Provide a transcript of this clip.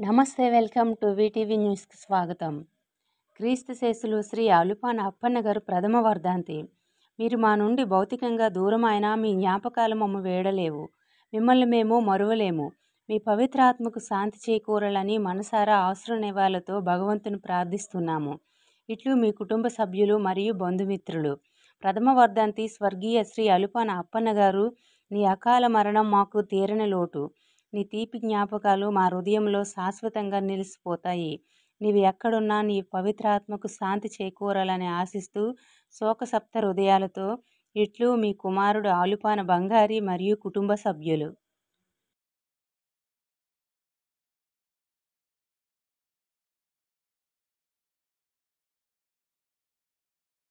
నమస్తే. Welcome to VTV న్యూస్‌కి స్వాగతం. క్రీస్తు శేషులు శ్రీ అలుపాన అప్పన్న గారు ప్రథమ వర్ధంతి. మీరు మా నుండి భౌతికంగా దూరమైనా మీ జ్ఞాపకాలు మమ్ము వీడలేవు. మిమ్మల్ని మేము మరువలేము. మీ పవిత్ర ఆత్మకు శాంతి చేకూరాలని మనసారా ఆశ్రునివాళతో భగవంతుని ప్రార్థిస్తున్నాము. ఇట్లు మీ కుటుంబ సభ్యులు మరియు బంధుమిత్రులు. ప్రథమ వర్ధంతి స్వర్గీయ శ్రీ అలుపాన అప్పన్న గారు, నీ అకాల మరణం మాకు తీరని లోటు. నీ తీపి జ్ఞాపకాలు మా హృదయంలో శాశ్వతంగా నిలిచిపోతాయి. నీవు ఎక్కడున్నా నీ పవిత్రాత్మకు శాంతి చేకూరాలని ఆశిస్తూ శోకసప్త హృదయాలతో ఇట్లు మీ కుమారుడు ఆలుపాన బంగారి మరియు కుటుంబ సభ్యులు.